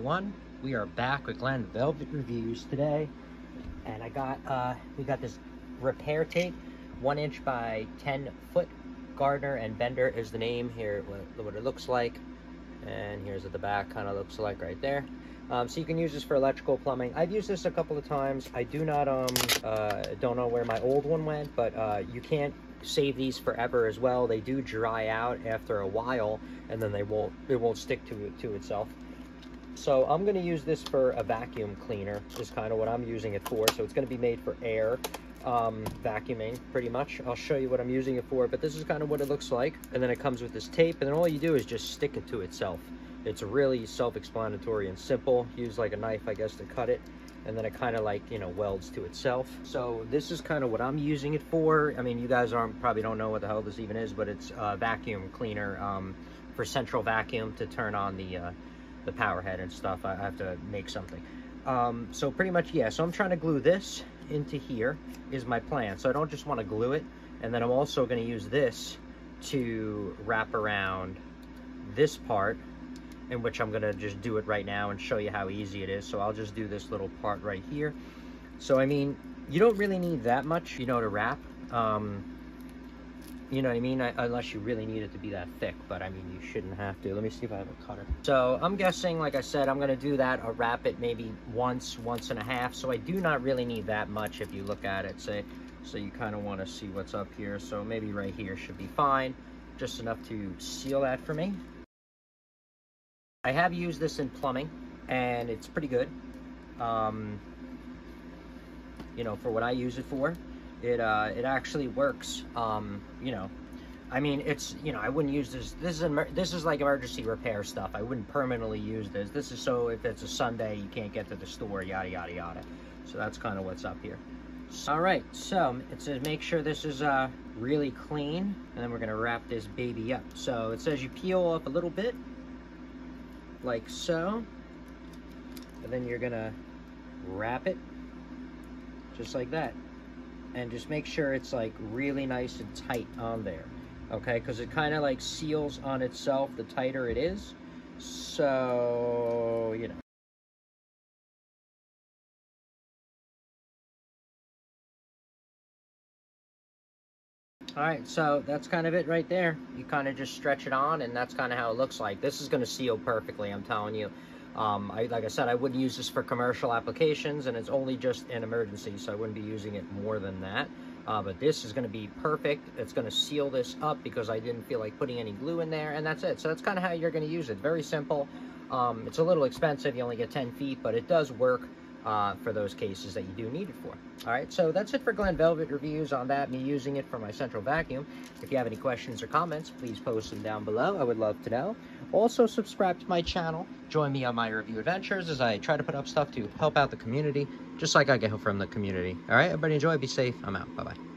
everyone. We are back with Glen Velvet Reviews today, and we got this repair tape, 1 inch by 10 foot. Gardner and Bender is the name. Here what it looks like, and here's what the back kind of looks like right there. So you can use this for electrical, plumbing. I've used this a couple of times. I do not don't know where my old one went, but you can't save these forever as well. They do dry out after a while, and then it won't stick to itself. So I'm going to use this for a vacuum cleaner is kind of what I'm using it for. So it's going to be made for air vacuuming pretty much. I'll show you what I'm using it for, but this is kind of what it looks like. And then it comes with this tape, and then all you do is just stick it to itself. It's really self-explanatory and simple. Use like a knife, I guess, to cut it, and then it kind of like, you know, welds to itself. So this is kind of what I'm using it for. I mean, you guys probably don't know what the hell this even is, but it's a vacuum cleaner for central vacuum to turn on the power head and stuff. I have to make something. So pretty much, yeah, so I'm trying to glue this into here is my plan. So I don't just want to glue it, and then I'm also going to use this to wrap around this part, in which I'm gonna just do it right now and show you how easy it is. So I'll just do this little part right here. So I mean, you don't really need that much, you know, to wrap. You know what I mean? Unless you really need it to be that thick, but I mean, you shouldn't have to. Let me see if I have a cutter. So I'm guessing, like I said, I'm gonna do that. I'll wrap it maybe once and a half. So I do not really need that much if you look at it, say. So you kind of want to see what's up here. So maybe right here should be fine. Just enough to seal that for me. I have used this in plumbing, and it's pretty good. You know, for what I use it for, it actually works. You know, I mean, it's, you know, I wouldn't use this. This is like emergency repair stuff. I wouldn't permanently use this. This is so if it's a Sunday you can't get to the store, yada yada yada. So that's kind of what's up here. All right, so it says make sure this is really clean, and then we're gonna wrap this baby up. So it says you peel off a little bit, like so, and then you're gonna wrap it just like that, and just make sure it's like really nice and tight on there, okay, because it kind of like seals on itself the tighter it is. So, you know, all right, so that's kind of it right there. You kind of just stretch it on, and that's kind of how it looks like. This is going to seal perfectly, I'm telling you. Like I said, I wouldn't use this for commercial applications, and it's only just an emergency, so I wouldn't be using it more than that. But this is going to be perfect. It's going to seal this up because I didn't feel like putting any glue in there, and that's it. So that's kind of how you're going to use it. Very simple. It's a little expensive. You only get 10 feet, but it does work for those cases that you do need it for. All right, so that's it for Glen Velvet Reviews on that, me using it for my central vacuum. If you have any questions or comments, please post them down below. I would love to know. Also, subscribe to my channel. Join me on my review adventures as I try to put up stuff to help out the community, just like I get from the community. All right, everybody enjoy, be safe. I'm out. Bye-bye.